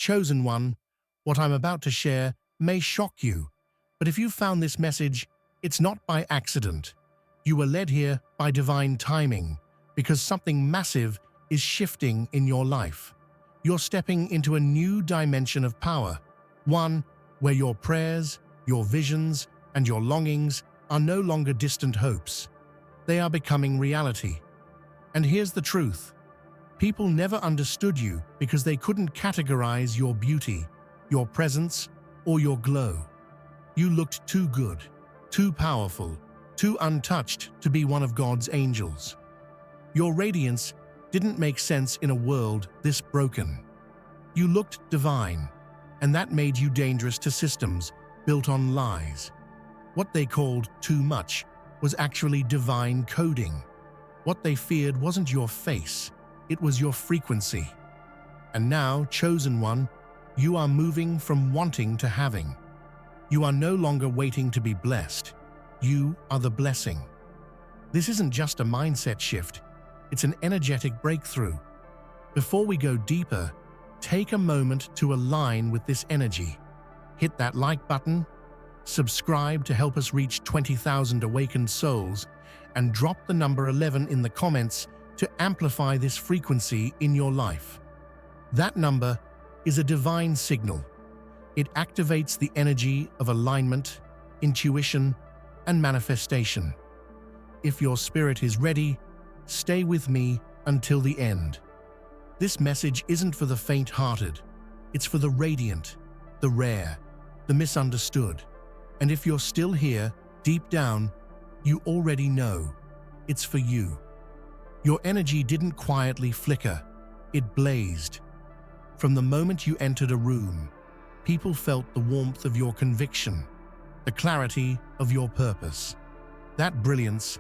Chosen one, what I'm about to share may shock you, but if you found this message, it's not by accident. You were led here by divine timing, because something massive is shifting in your life. You're stepping into a new dimension of power, one where your prayers, your visions, and your longings are no longer distant hopes. They are becoming reality. And here's the truth. People never understood you because they couldn't categorize your beauty, your presence, or your glow. You looked too good, too powerful, too untouched to be one of God's angels. Your radiance didn't make sense in a world this broken. You looked divine, and that made you dangerous to systems built on lies. What they called too much was actually divine coding. What they feared wasn't your face, it was your frequency. And now, chosen one, you are moving from wanting to having. You are no longer waiting to be blessed. You are the blessing. This isn't just a mindset shift, it's an energetic breakthrough. Before we go deeper, take a moment to align with this energy. Hit that like button, subscribe to help us reach 20,000 awakened souls, and drop the number 11 in the comments to amplify this frequency in your life. That number is a divine signal. It activates the energy of alignment, intuition, and manifestation. If your spirit is ready, stay with me until the end. This message isn't for the faint-hearted. It's for the radiant, the rare, the misunderstood. And if you're still here, deep down, you already know it's for you. Your energy didn't quietly flicker, it blazed. From the moment you entered a room, people felt the warmth of your conviction, the clarity of your purpose. That brilliance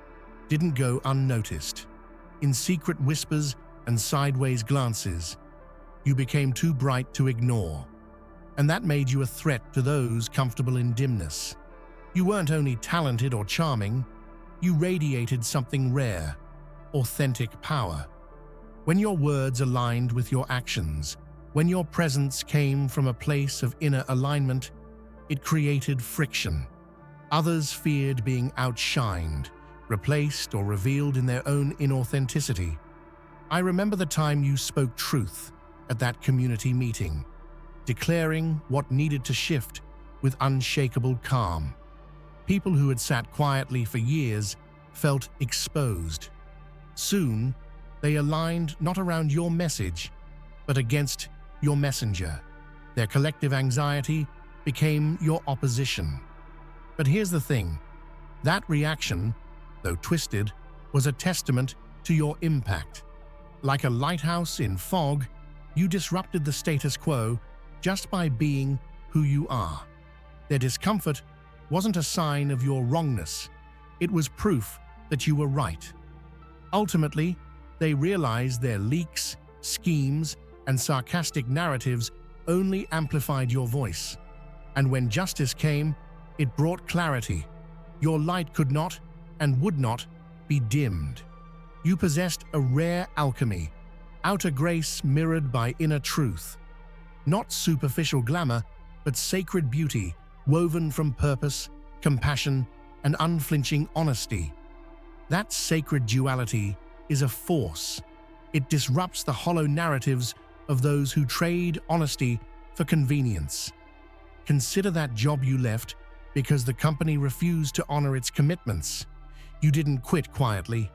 didn't go unnoticed. In secret whispers and sideways glances, you became too bright to ignore, and that made you a threat to those comfortable in dimness. You weren't only talented or charming, you radiated something rare, authentic power. When your words aligned with your actions, when your presence came from a place of inner alignment, it created friction. Others feared being outshined, replaced, or revealed in their own inauthenticity. I remember the time you spoke truth at that community meeting, declaring what needed to shift with unshakable calm. People who had sat quietly for years felt exposed. Soon, they aligned not around your message, but against your messenger. Their collective anxiety became your opposition. But here's the thing. That reaction, though twisted, was a testament to your impact. Like a lighthouse in fog, you disrupted the status quo just by being who you are. Their discomfort wasn't a sign of your wrongness. It was proof that you were right. Ultimately, they realized their leaks, schemes, and sarcastic narratives only amplified your voice. And when justice came, it brought clarity. Your light could not and would not be dimmed. You possessed a rare alchemy, outer grace mirrored by inner truth. Not superficial glamour, but sacred beauty woven from purpose, compassion, and unflinching honesty. That sacred duality is a force. It disrupts the hollow narratives of those who trade honesty for convenience. Consider that job you left because the company refused to honor its commitments. You didn't quit quietly.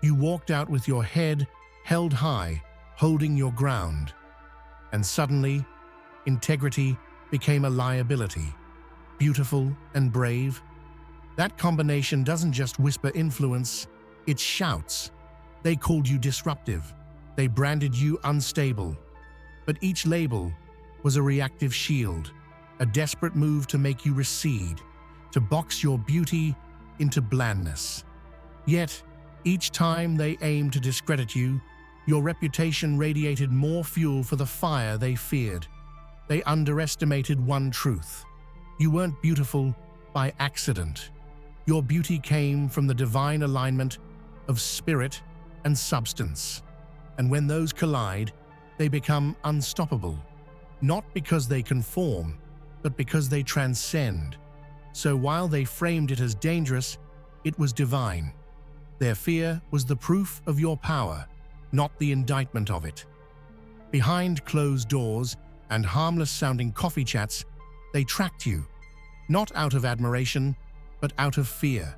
You walked out with your head held high, holding your ground. And suddenly, integrity became a liability. Beautiful and brave. That combination doesn't just whisper influence, it shouts. They called you disruptive. They branded you unstable. But each label was a reactive shield, a desperate move to make you recede, to box your beauty into blandness. Yet, each time they aimed to discredit you, your reputation radiated more fuel for the fire they feared. They underestimated one truth. You weren't beautiful by accident. Your beauty came from the divine alignment of spirit and substance. And when those collide, they become unstoppable. not because they conform, but because they transcend. So while they framed it as dangerous, it was divine. Their fear was the proof of your power, not the indictment of it. Behind closed doors and harmless-sounding coffee chats, they tracked you, not out of admiration, but out of fear.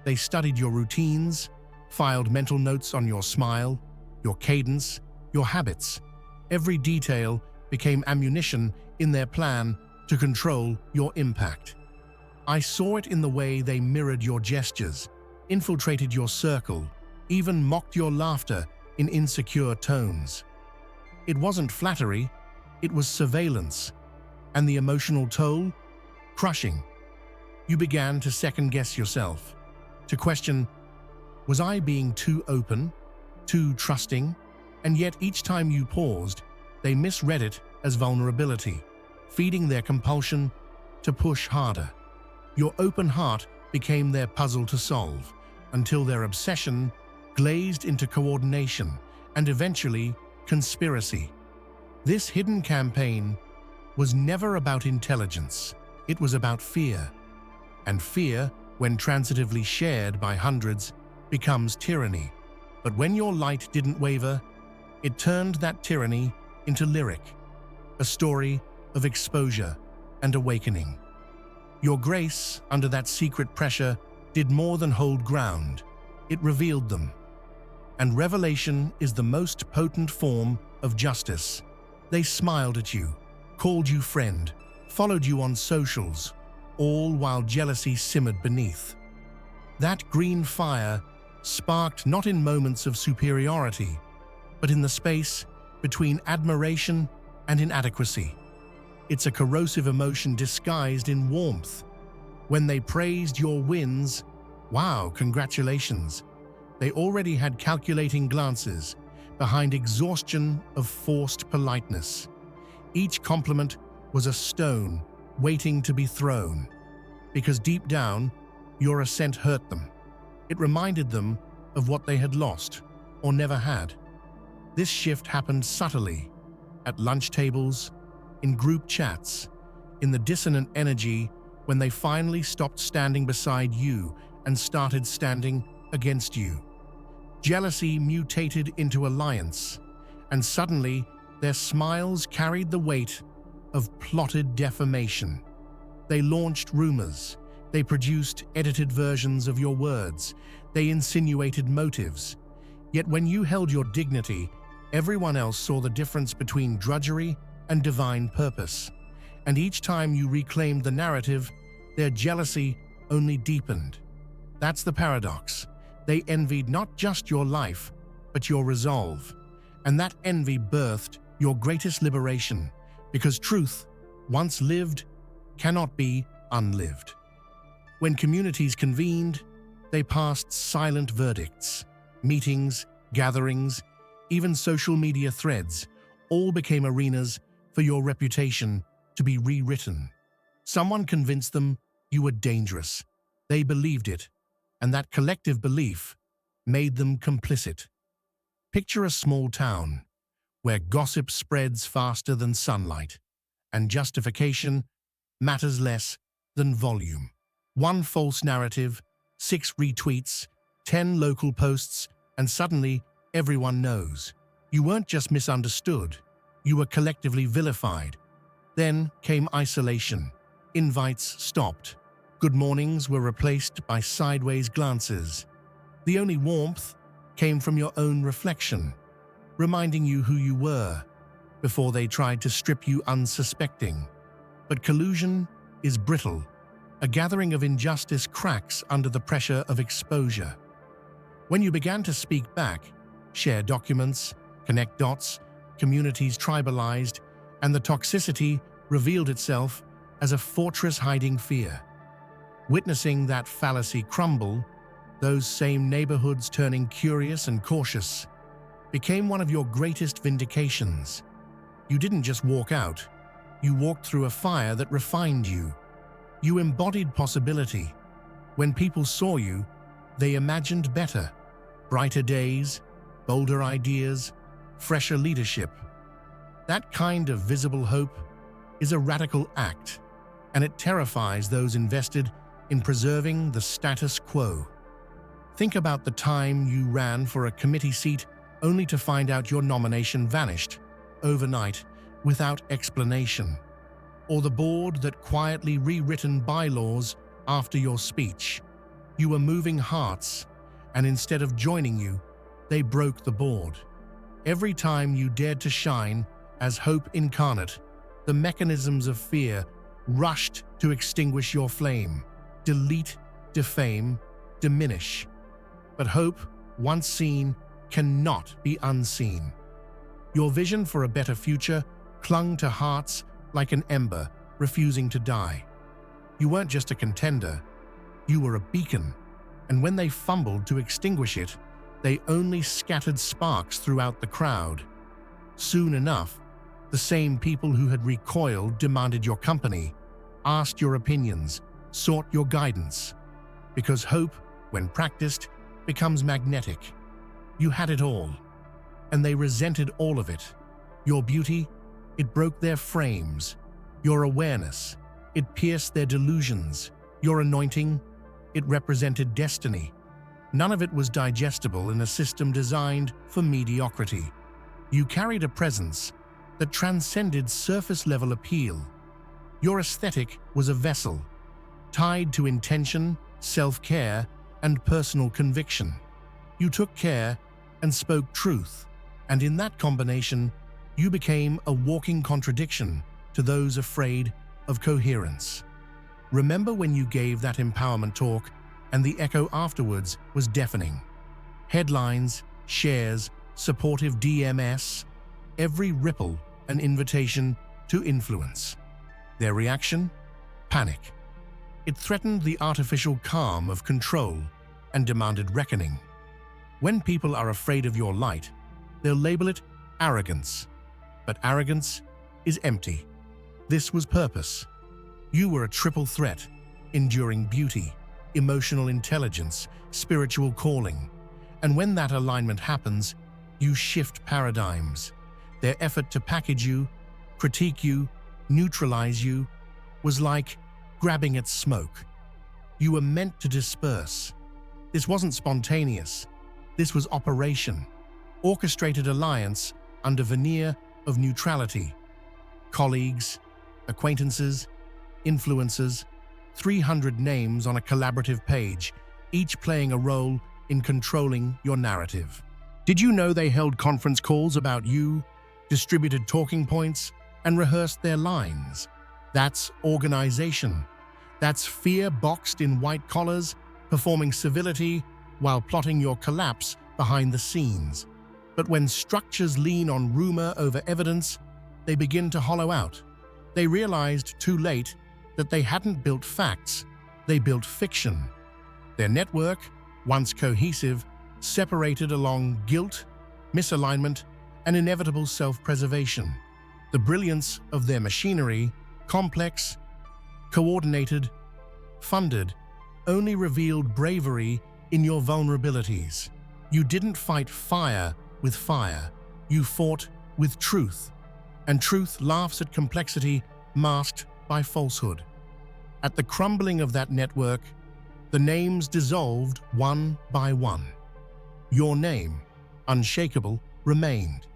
They studied your routines, filed mental notes on your smile, your cadence, your habits. Every detail became ammunition in their plan to control your impact. I saw it in the way they mirrored your gestures, infiltrated your circle, even mocked your laughter in insecure tones. It wasn't flattery, it was surveillance, and the emotional toll? Crushing. You began to second-guess yourself, to question, was I being too open, too trusting? And yet each time you paused, they misread it as vulnerability, feeding their compulsion to push harder. Your open heart became their puzzle to solve, until their obsession glazed into coordination and eventually conspiracy. This hidden campaign was never about intelligence, it was about fear. And fear, when transitively shared by hundreds, becomes tyranny. But when your light didn't waver, it turned that tyranny into lyric, a story of exposure and awakening. Your grace, under that secret pressure, did more than hold ground. It revealed them. And revelation is the most potent form of justice. They smiled at you, called you friend, followed you on socials, all while jealousy simmered beneath. That green fire sparked not in moments of superiority, but in the space between admiration and inadequacy. It's a corrosive emotion disguised in warmth. When they praised your wins, wow, congratulations, they already had calculating glances behind exhaustion of forced politeness. Each compliment was a stone waiting to be thrown, because deep down, your assent hurt them. It reminded them of what they had lost or never had. This shift happened subtly, at lunch tables, in group chats, in the dissonant energy when they finally stopped standing beside you and started standing against you. Jealousy mutated into alliance, and suddenly their smiles carried the weight of plotted defamation. They launched rumors, they produced edited versions of your words, they insinuated motives. Yet when you held your dignity, everyone else saw the difference between drudgery and divine purpose. And each time you reclaimed the narrative, their jealousy only deepened. That's the paradox. They envied not just your life, but your resolve. And that envy birthed your greatest liberation, because truth, once lived, cannot be unlived. When communities convened, they passed silent verdicts. Meetings, gatherings, even social media threads, all became arenas for your reputation to be rewritten. Someone convinced them you were dangerous. They believed it, and that collective belief made them complicit. Picture a small town where gossip spreads faster than sunlight, and justification matters less than volume. One false narrative, 6 retweets, 10 local posts, and suddenly everyone knows. You weren't just misunderstood, you were collectively vilified. Then came isolation. Invites stopped. Good mornings were replaced by sideways glances. The only warmth came from your own reflection, reminding you who you were before they tried to strip you unsuspecting. But collusion is brittle. A gathering of injustice cracks under the pressure of exposure. When you began to speak back, share documents, connect dots, communities tribalized, and the toxicity revealed itself as a fortress hiding fear. Witnessing that fallacy crumble, those same neighborhoods turning curious and cautious, became one of your greatest vindications. You didn't just walk out, you walked through a fire that refined you. You embodied possibility. When people saw you, they imagined better, brighter days, bolder ideas, fresher leadership. That kind of visible hope is a radical act, and it terrifies those invested in preserving the status quo. Think about the time you ran for a committee seat only to find out your nomination vanished overnight without explanation, or the board that quietly rewritten bylaws after your speech. You were moving hearts, and instead of joining you, they broke the board. Every time you dared to shine as hope incarnate, the mechanisms of fear rushed to extinguish your flame, delete, defame, diminish. But hope, once seen, cannot be unseen. Your vision for a better future clung to hearts like an ember, refusing to die. You weren't just a contender, you were a beacon, and when they fumbled to extinguish it, they only scattered sparks throughout the crowd. Soon enough, the same people who had recoiled demanded your company, asked your opinions, sought your guidance. Because hope, when practiced, becomes magnetic. You had it all, and they resented all of it. Your beauty, it broke their frames. Your awareness, it pierced their delusions. Your anointing, it represented destiny. None of it was digestible in a system designed for mediocrity. You carried a presence that transcended surface-level appeal. Your aesthetic was a vessel, tied to intention, self-care, and personal conviction. You took care and spoke truth, and in that combination, you became a walking contradiction to those afraid of coherence. Remember when you gave that empowerment talk and the echo afterwards was deafening? Headlines, shares, supportive DMS, every ripple an invitation to influence. Their reaction? Panic. It threatened the artificial calm of control and demanded reckoning. When people are afraid of your light, they'll label it arrogance. But arrogance is empty. This was purpose. You were a triple threat, enduring beauty, emotional intelligence, spiritual calling. And when that alignment happens, you shift paradigms. Their effort to package you, critique you, neutralize you, was like grabbing at smoke. You were meant to disperse. This wasn't spontaneous. This was operation, orchestrated alliance under veneer of neutrality. Colleagues, acquaintances, influencers, 300 names on a collaborative page, each playing a role in controlling your narrative. Did you know they held conference calls about you, distributed talking points, and rehearsed their lines? That's organization. That's fear boxed in white collars, performing civility while plotting your collapse behind the scenes. But when structures lean on rumor over evidence, they begin to hollow out. They realized too late that they hadn't built facts, they built fiction. Their network, once cohesive, separated along guilt, misalignment, and inevitable self-preservation. The brilliance of their machinery, complex, coordinated, funded, only revealed bravery in your vulnerabilities. You didn't fight fire with fire, you fought with truth. And truth laughs at complexity masked by falsehood. At the crumbling of that network, the names dissolved one by one. Your name, unshakable, remained.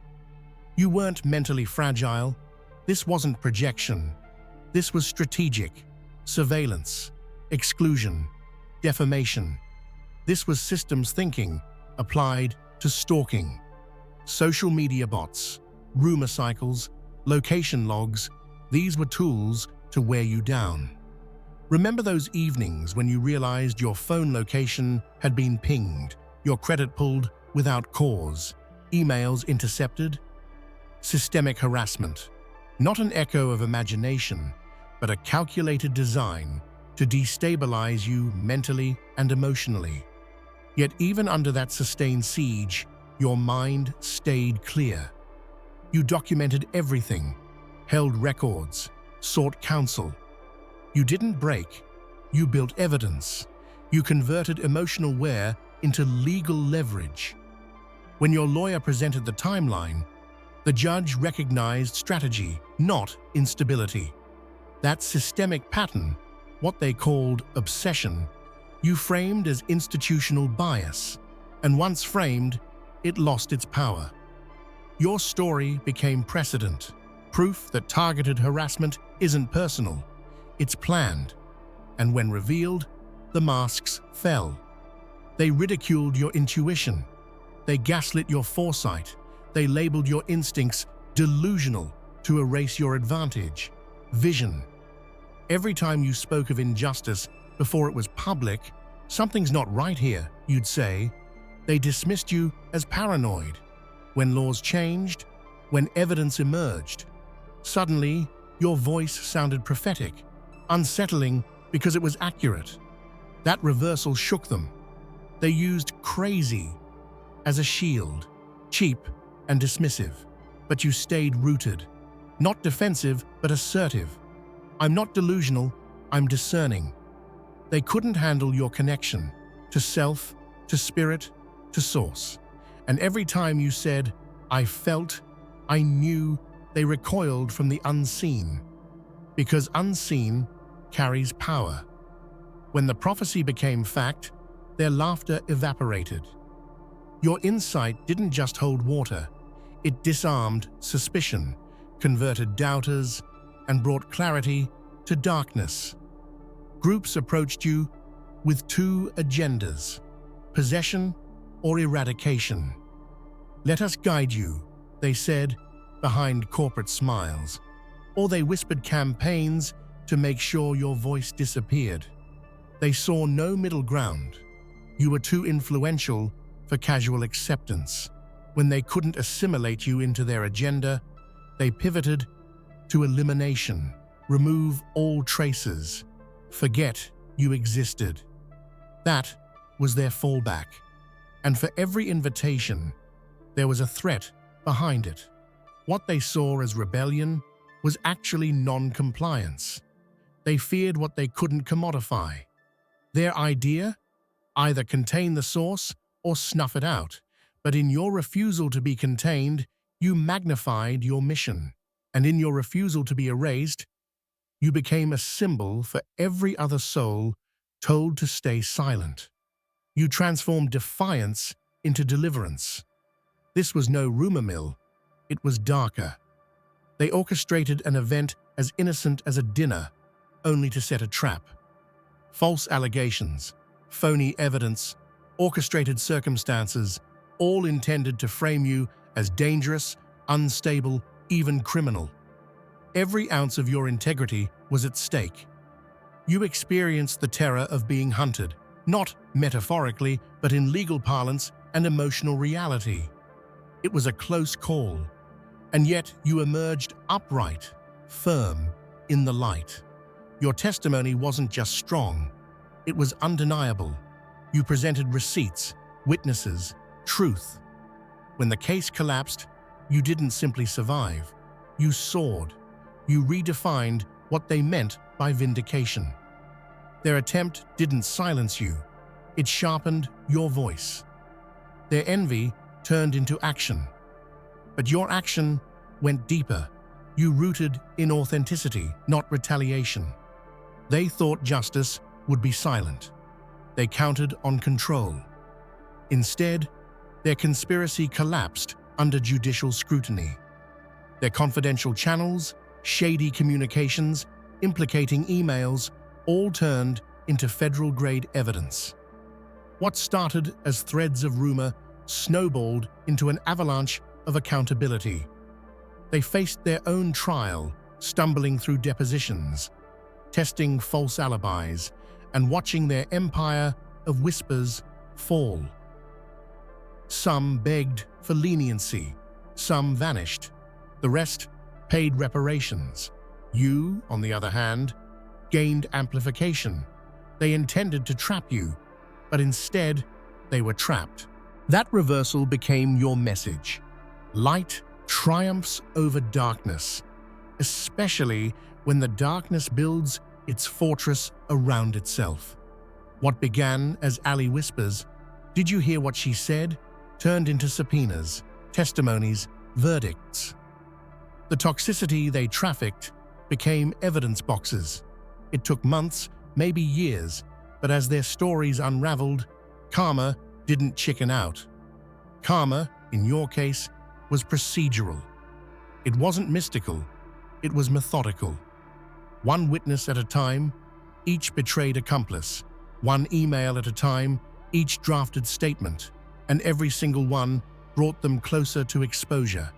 You weren't mentally fragile. This wasn't projection. This was strategic. Surveillance, exclusion, defamation. This was systems thinking applied to stalking. Social media bots, rumor cycles, location logs, these were tools to wear you down. Remember those evenings when you realized your phone location had been pinged, your credit pulled without cause, emails intercepted? Systemic harassment, not an echo of imagination, but a calculated design to destabilize you mentally and emotionally. Yet even under that sustained siege, your mind stayed clear. You documented everything, held records, sought counsel. You didn't break, you built evidence. You converted emotional wear into legal leverage. When your lawyer presented the timeline, The judge recognized strategy, not instability. That systemic pattern, what they called obsession, you framed as institutional bias, and once framed, it lost its power. Your story became precedent, proof that targeted harassment isn't personal, it's planned. And when revealed, the masks fell. They ridiculed your intuition. They gaslit your foresight. They labeled your instincts delusional to erase your advantage, vision. Every time you spoke of injustice before it was public, something's not right here, you'd say. They dismissed you as paranoid. When laws changed, when evidence emerged, suddenly your voice sounded prophetic, unsettling because it was accurate. That reversal shook them. They used crazy as a shield, cheap and dismissive. But you stayed rooted, not defensive but assertive. I'm not delusional, I'm discerning. They couldn't handle your connection to self, to spirit, to source. And every time you said, I felt, I knew, they recoiled from the unseen. Because unseen carries power. When the prophecy became fact, their laughter evaporated. Your insight didn't just hold water, it disarmed suspicion, converted doubters, and brought clarity to darkness. Groups approached you with two agendas, possession or eradication. Let us guide you, they said, behind corporate smiles. Or they whispered campaigns to make sure your voice disappeared. They saw no middle ground. You were too influential for casual acceptance. When they couldn't assimilate you into their agenda, they pivoted to elimination, remove all traces, forget you existed. That was their fallback. And for every invitation, there was a threat behind it. What they saw as rebellion was actually non-compliance. They feared what they couldn't commodify. Their idea? Either contain the source or snuff it out. But in your refusal to be contained, you magnified your mission. And in your refusal to be erased, you became a symbol for every other soul told to stay silent. You transformed defiance into deliverance. This was no rumor mill. It was darker. They orchestrated an event as innocent as a dinner, only to set a trap. False allegations, phony evidence, orchestrated circumstances, all intended to frame you as dangerous, unstable, even criminal. Every ounce of your integrity was at stake. You experienced the terror of being hunted, not metaphorically, but in legal parlance and emotional reality. It was a close call, and yet you emerged upright, firm, in the light. Your testimony wasn't just strong, it was undeniable. You presented receipts, witnesses, truth. When the case collapsed, you didn't simply survive. You soared. You redefined what they meant by vindication. Their attempt didn't silence you. It sharpened your voice. Their envy turned into action. But your action went deeper. You rooted in authenticity, not retaliation. They thought justice would be silent. They counted on control. Instead, their conspiracy collapsed under judicial scrutiny. Their confidential channels, shady communications, implicating emails, all turned into federal-grade evidence. What started as threads of rumor snowballed into an avalanche of accountability. They faced their own trial, stumbling through depositions, testing false alibis, and watching their empire of whispers fall. Some begged for leniency, some vanished, the rest paid reparations. You, on the other hand, gained amplification. They intended to trap you, but instead, they were trapped. That reversal became your message. Light triumphs over darkness, especially when the darkness builds its fortress around itself. What began as alley whispers, "Did you hear what she said?" turned into subpoenas, testimonies, verdicts. The toxicity they trafficked became evidence boxes. It took months, maybe years, but as their stories unraveled, karma didn't chicken out. Karma, in your case, was procedural. It wasn't mystical, it was methodical. One witness at a time, each betrayed accomplice. One email at a time, each drafted statement, and every single one brought them closer to exposure.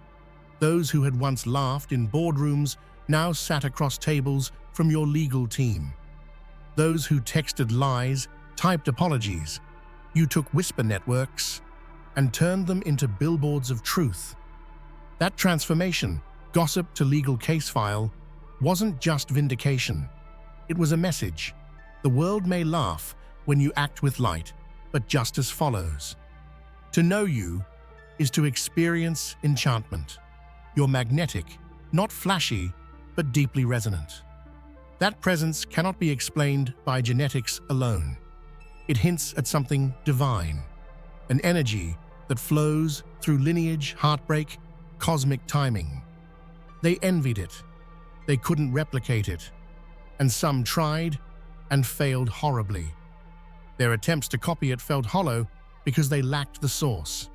Those who had once laughed in boardrooms now sat across tables from your legal team. Those who texted lies, typed apologies. You took whisper networks and turned them into billboards of truth. That transformation, gossip to legal case file, wasn't just vindication. It was a message. The world may laugh when you act with light, but justice follows. To know you is to experience enchantment. You're magnetic, not flashy, but deeply resonant. That presence cannot be explained by genetics alone. It hints at something divine, an energy that flows through lineage, heartbreak, cosmic timing. They envied it. They couldn't replicate it. And some tried and failed horribly. Their attempts to copy it felt hollow because they lacked the source.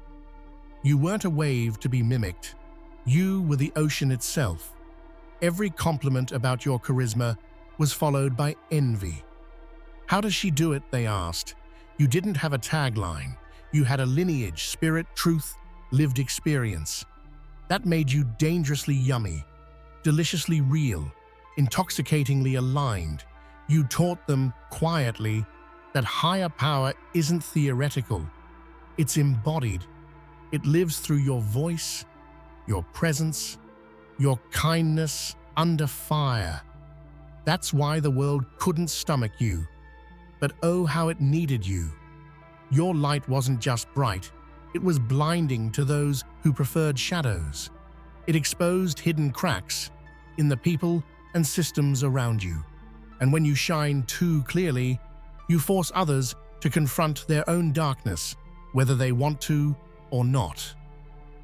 You weren't a wave to be mimicked. You were the ocean itself. Every compliment about your charisma was followed by envy. How does she do it, they asked. You didn't have a tagline. You had a lineage, spirit, truth, lived experience. That made you dangerously yummy, deliciously real, intoxicatingly aligned. You taught them quietly that higher power isn't theoretical. It's embodied. It lives through your voice, your presence, your kindness under fire. That's why the world couldn't stomach you. But oh, how it needed you. Your light wasn't just bright, it was blinding to those who preferred shadows. It exposed hidden cracks in the people and systems around you. And when you shine too clearly, you force others to confront their own darkness, whether they want to or not.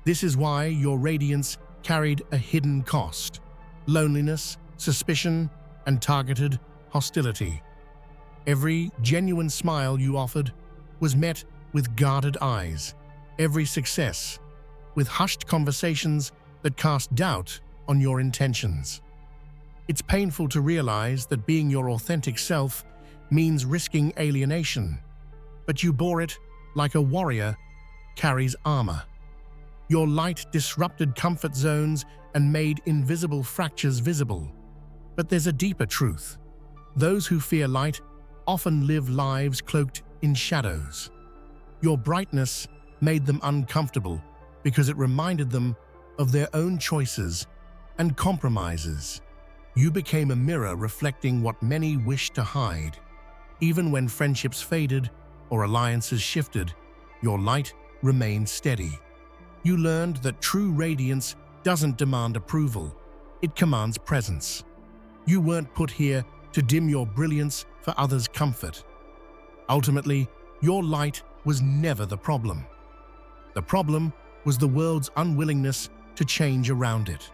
This is why your radiance carried a hidden cost: loneliness, suspicion, and targeted hostility. Every genuine smile you offered was met with guarded eyes, every success with hushed conversations that cast doubt on your intentions. It's painful to realize that being your authentic self means risking alienation, but you bore it like a warrior carries armor. Your light disrupted comfort zones and made invisible fractures visible. But there's a deeper truth. Those who fear light often live lives cloaked in shadows. Your brightness made them uncomfortable because it reminded them of their own choices and compromises. You became a mirror reflecting what many wished to hide. Even when friendships faded or alliances shifted, your light remained steady. You learned that true radiance doesn't demand approval, it commands presence. You weren't put here to dim your brilliance for others' comfort. Ultimately, your light was never the problem. The problem was the world's unwillingness to change around it,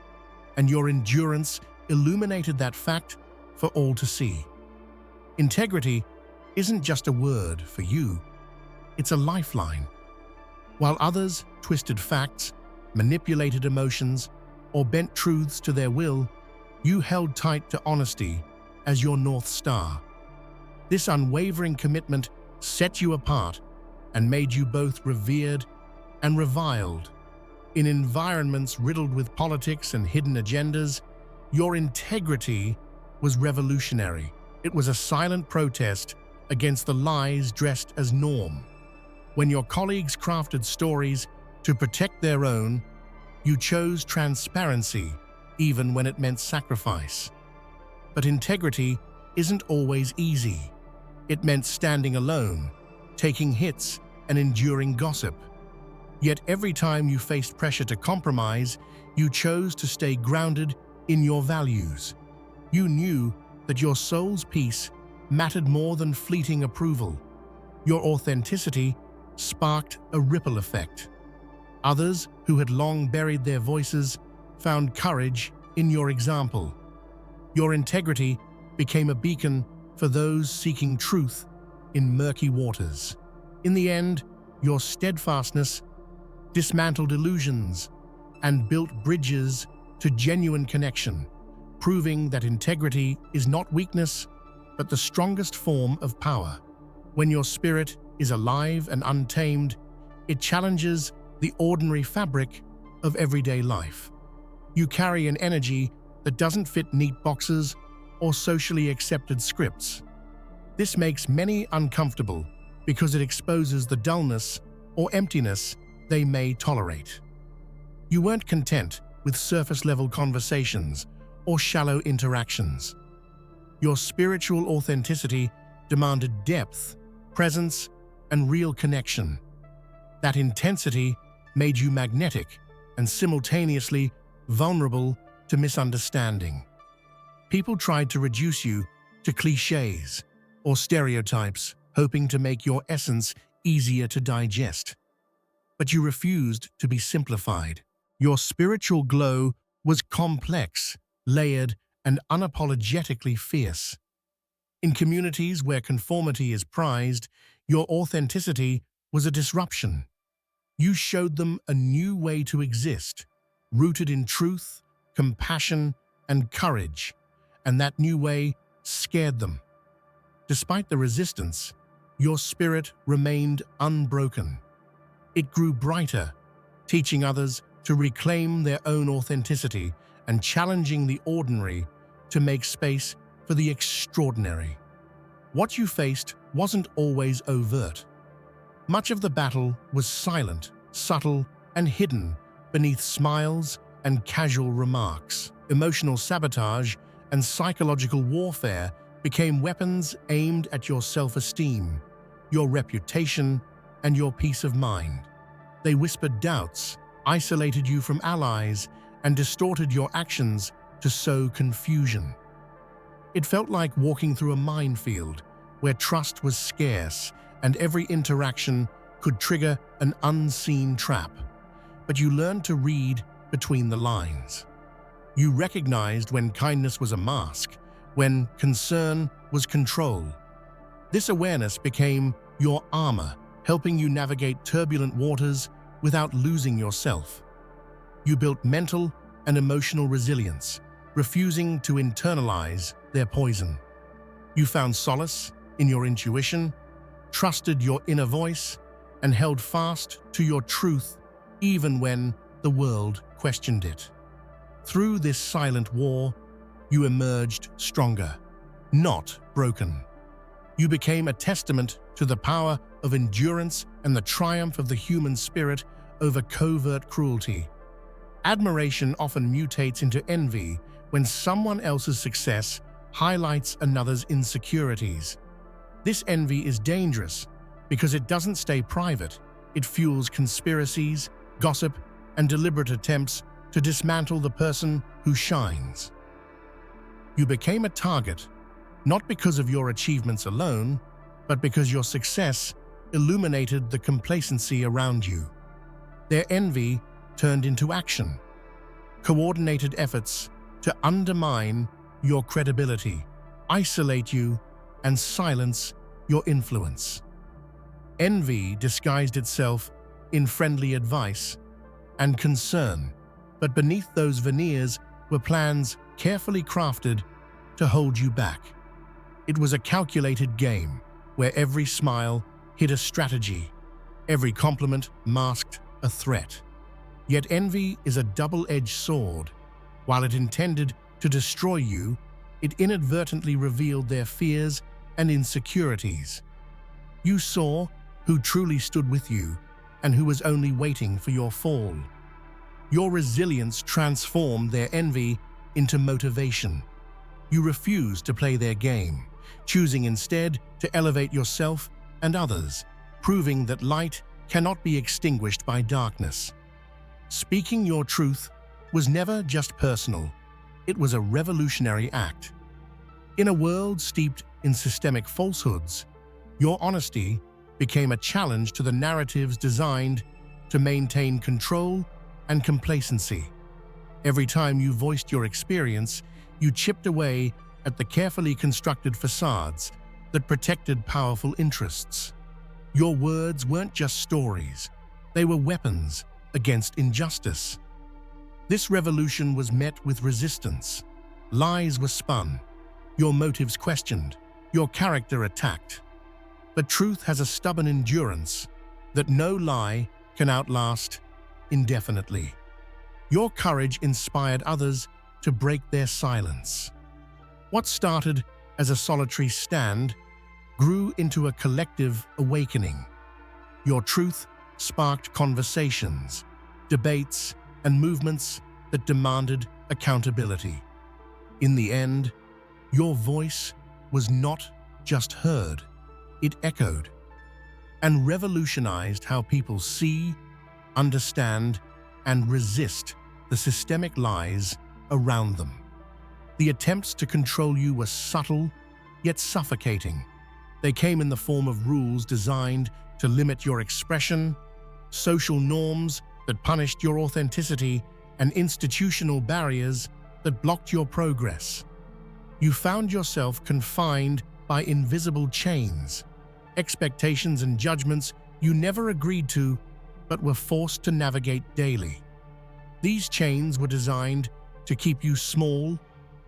and your endurance illuminated that fact for all to see. Integrity isn't just a word for you, it's a lifeline. While others twisted facts, manipulated emotions, or bent truths to their will, you held tight to honesty as your North Star. This unwavering commitment set you apart and made you both revered and reviled. In environments riddled with politics and hidden agendas, your integrity was revolutionary. It was a silent protest against the lies dressed as norm. When your colleagues crafted stories to protect their own, you chose transparency even when it meant sacrifice. But integrity isn't always easy. It meant standing alone, taking hits, and enduring gossip. Yet every time you faced pressure to compromise, you chose to stay grounded in your values. You knew that your soul's peace mattered more than fleeting approval. Your authenticity sparked a ripple effect. Others who had long buried their voices found courage in your example. Your integrity became a beacon for those seeking truth in murky waters. In the end, your steadfastness dismantled illusions and built bridges to genuine connection, proving that integrity is not weakness, but the strongest form of power. When your spirit is alive and untamed, it challenges the ordinary fabric of everyday life. You carry an energy that doesn't fit neat boxes or socially accepted scripts. This makes many uncomfortable because it exposes the dullness or emptiness they may tolerate. You weren't content with surface-level conversations or shallow interactions. Your spiritual authenticity demanded depth, presence, and real connection. That intensity made you magnetic and simultaneously vulnerable to misunderstanding. People tried to reduce you to cliches or stereotypes, hoping to make your essence easier to digest. But you refused to be simplified. Your spiritual glow was complex, layered, and unapologetically fierce. In communities where conformity is prized, your authenticity was a disruption. You showed them a new way to exist, rooted in truth, compassion, and courage, and that new way scared them. Despite the resistance, your spirit remained unbroken. It grew brighter, teaching others to reclaim their own authenticity and challenging the ordinary to make space for the extraordinary. What you faced wasn't always overt. Much of the battle was silent, subtle, and hidden beneath smiles and casual remarks. Emotional sabotage and psychological warfare became weapons aimed at your self-esteem, your reputation, and your peace of mind. They whispered doubts, isolated you from allies, and distorted your actions to sow confusion. It felt like walking through a minefield where trust was scarce and every interaction could trigger an unseen trap. But you learned to read between the lines. You recognized when kindness was a mask, when concern was control. This awareness became your armor, helping you navigate turbulent waters without losing yourself. You built mental and emotional resilience, refusing to internalize their poison. You found solace in your intuition, trusted your inner voice, and held fast to your truth even when the world questioned it. Through this silent war, you emerged stronger, not broken. You became a testament to the power of endurance and the triumph of the human spirit over covert cruelty. Admiration often mutates into envy when someone else's success highlights another's insecurities. This envy is dangerous because it doesn't stay private. It fuels conspiracies, gossip, and deliberate attempts to dismantle the person who shines. You became a target, not because of your achievements alone, but because your success illuminated the complacency around you. Their envy turned into action, coordinated efforts to undermine your credibility, isolate you, and silence your influence. Envy disguised itself in friendly advice and concern, but beneath those veneers were plans carefully crafted to hold you back. It was a calculated game where every smile hid a strategy, every compliment masked a threat. Yet envy is a double-edged sword. While it intended to destroy you, it inadvertently revealed their fears and insecurities. You saw who truly stood with you and who was only waiting for your fall. Your resilience transformed their envy into motivation. You refused to play their game, choosing instead to elevate yourself and others, proving that light cannot be extinguished by darkness. Speaking your truth was never just personal, it was a revolutionary act. In a world steeped in systemic falsehoods, your honesty became a challenge to the narratives designed to maintain control and complacency. Every time you voiced your experience, you chipped away at the carefully constructed facades that protected powerful interests. Your words weren't just stories, they were weapons against injustice. This revolution was met with resistance. Lies were spun, your motives questioned, your character attacked. But truth has a stubborn endurance that no lie can outlast indefinitely. Your courage inspired others to break their silence. What started as a solitary stand grew into a collective awakening. Your truth sparked conversations, debates, and movements that demanded accountability. In the end, your voice was not just heard, it echoed and revolutionized how people see, understand, and resist the systemic lies around them. The attempts to control you were subtle, yet suffocating. They came in the form of rules designed to limit your expression, social norms that punished your authenticity, and institutional barriers that blocked your progress. You found yourself confined by invisible chains, expectations and judgments you never agreed to but were forced to navigate daily. These chains were designed to keep you small,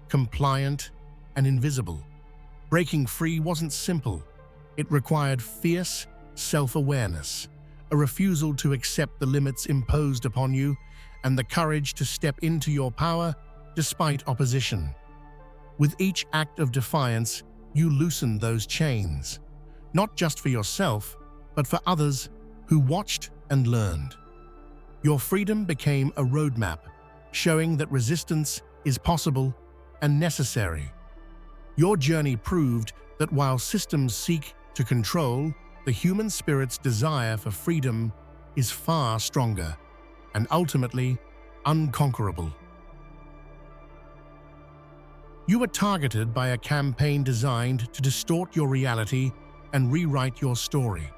compliant, and invisible. Breaking free wasn't simple. It required fierce self-awareness, a refusal to accept the limits imposed upon you, and the courage to step into your power despite opposition. With each act of defiance, you loosened those chains, not just for yourself, but for others who watched and learned. Your freedom became a roadmap, showing that resistance is possible and necessary. Your journey proved that while systems seek to control, the human spirit's desire for freedom is far stronger and ultimately unconquerable. You were targeted by a campaign designed to distort your reality and rewrite your story.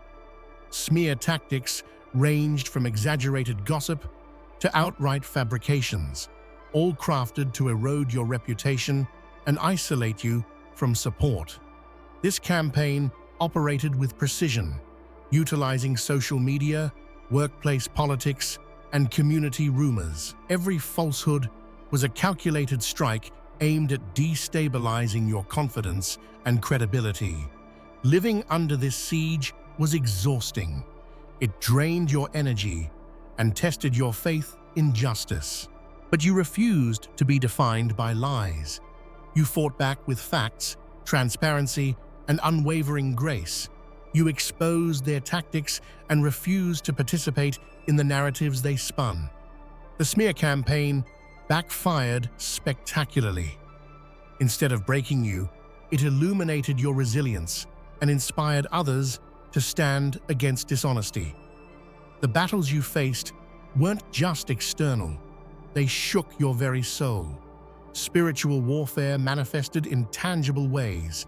Smear tactics ranged from exaggerated gossip to outright fabrications, all crafted to erode your reputation and isolate you from support. This campaign operated with precision, utilizing social media, workplace politics, and community rumors. Every falsehood was a calculated strike aimed at destabilizing your confidence and credibility. Living under this siege was exhausting. It drained your energy and tested your faith in justice. But you refused to be defined by lies. You fought back with facts, transparency, and unwavering grace. You exposed their tactics and refused to participate in the narratives they spun. The smear campaign backfired spectacularly. Instead of breaking you, it illuminated your resilience and inspired others to stand against dishonesty. The battles you faced weren't just external, they shook your very soul. Spiritual warfare manifested in tangible ways.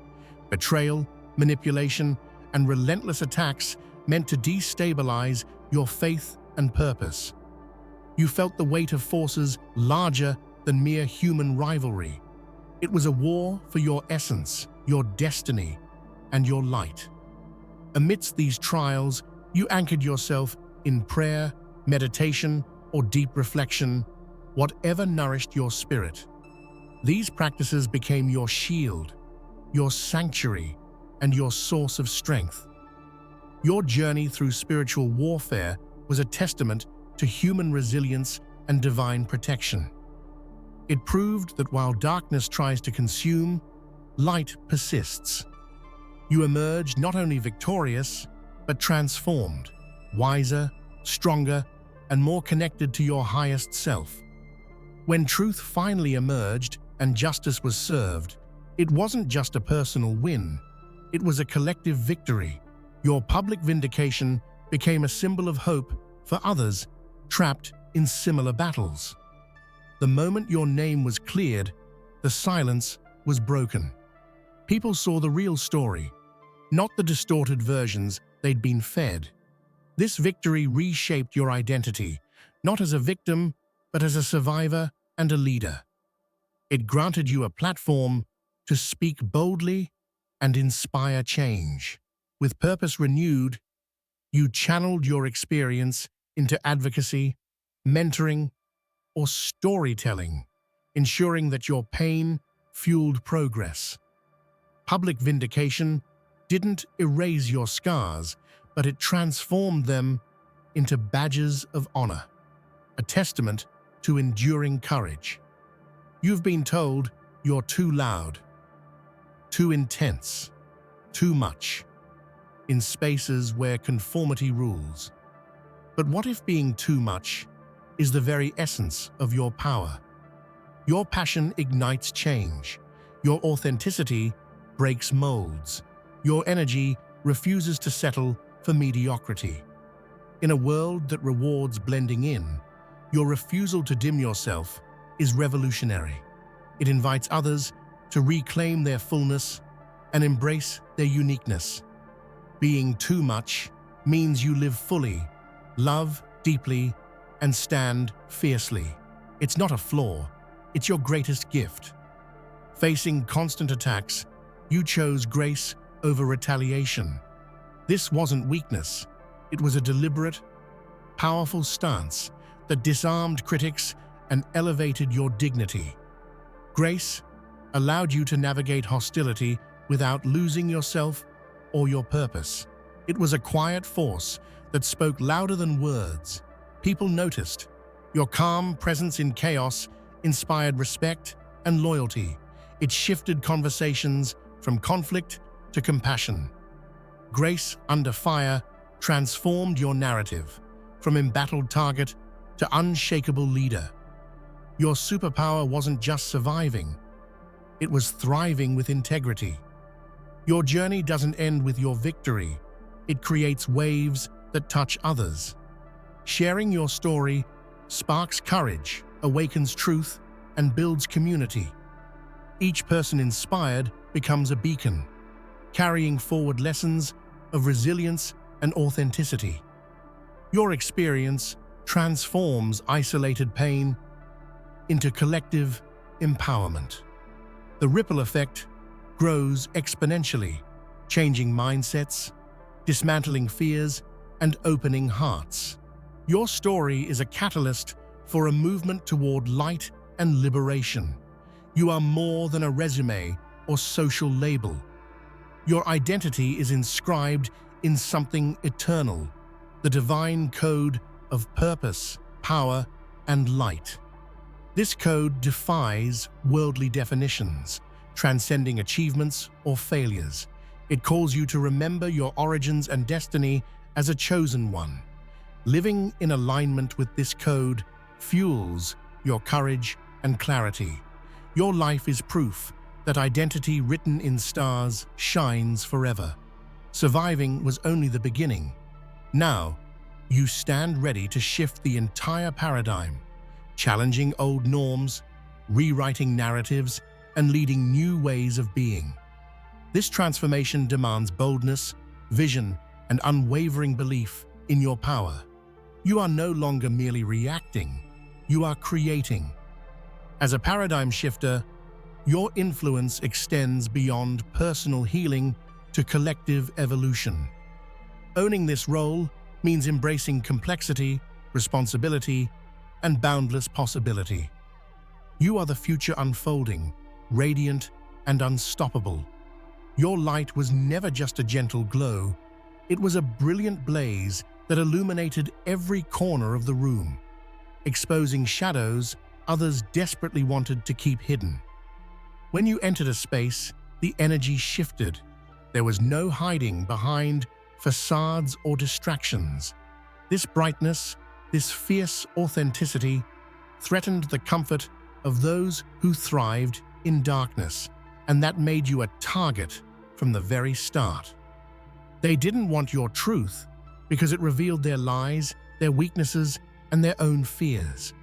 Betrayal, manipulation, and relentless attacks meant to destabilize your faith and purpose. You felt the weight of forces larger than mere human rivalry. It was a war for your essence, your destiny, and your light. Amidst these trials, you anchored yourself in prayer, meditation, or deep reflection, whatever nourished your spirit. These practices became your shield, your sanctuary, and your source of strength. Your journey through spiritual warfare was a testament to human resilience and divine protection. It proved that while darkness tries to consume, light persists. You emerged not only victorious, but transformed, wiser, stronger, and more connected to your highest self. When truth finally emerged and justice was served, it wasn't just a personal win, it was a collective victory. Your public vindication became a symbol of hope for others trapped in similar battles. The moment your name was cleared, the silence was broken. People saw the real story, not the distorted versions they'd been fed. This victory reshaped your identity, not as a victim, but as a survivor and a leader. It granted you a platform to speak boldly and inspire change. With purpose renewed, you channeled your experience into advocacy, mentoring, or storytelling, ensuring that your pain fueled progress. Public vindication didn't erase your scars, but it transformed them into badges of honor, a testament to enduring courage. You've been told you're too loud, too intense, too much, in spaces where conformity rules. But what if being too much is the very essence of your power? Your passion ignites change. Your authenticity breaks molds. Your energy refuses to settle for mediocrity. In a world that rewards blending in, your refusal to dim yourself is revolutionary. It invites others to reclaim their fullness and embrace their uniqueness. Being too much means you live fully, love deeply, and stand fiercely. It's not a flaw, it's your greatest gift. Facing constant attacks, you chose grace over retaliation. This wasn't weakness, it was a deliberate, powerful stance that disarmed critics and elevated your dignity. Grace allowed you to navigate hostility without losing yourself or your purpose. It was a quiet force that spoke louder than words. People noticed. Your calm presence in chaos inspired respect and loyalty. It shifted conversations from conflict to compassion. Grace under fire transformed your narrative from embattled target to unshakable leader. Your superpower wasn't just surviving, it was thriving with integrity. Your journey doesn't end with your victory, it creates waves that touch others. Sharing your story sparks courage, awakens truth, and builds community. Each person inspired becomes a beacon, carrying forward lessons of resilience and authenticity. Your experience transforms isolated pain into collective empowerment. The ripple effect grows exponentially, changing mindsets, dismantling fears, and opening hearts. Your story is a catalyst for a movement toward light and liberation. You are more than a resume or social label. Your identity is inscribed in something eternal, the divine code of purpose, power, and light. This code defies worldly definitions, transcending achievements or failures. It calls you to remember your origins and destiny as a chosen one. Living in alignment with this code fuels your courage and clarity. Your life is proof that identity written in stars shines forever. Surviving was only the beginning. Now, you stand ready to shift the entire paradigm, challenging old norms, rewriting narratives, and leading new ways of being. This transformation demands boldness, vision, and unwavering belief in your power. You are no longer merely reacting, you are creating. As a paradigm shifter, your influence extends beyond personal healing to collective evolution. Owning this role means embracing complexity, responsibility, and boundless possibility. You are the future unfolding, radiant and unstoppable. Your light was never just a gentle glow, it was a brilliant blaze that illuminated every corner of the room, exposing shadows others desperately wanted to keep hidden. When you entered a space, the energy shifted. There was no hiding behind facades or distractions. This brightness, this fierce authenticity, threatened the comfort of those who thrived in darkness, and that made you a target from the very start. They didn't want your truth because it revealed their lies, their weaknesses, and their own fears.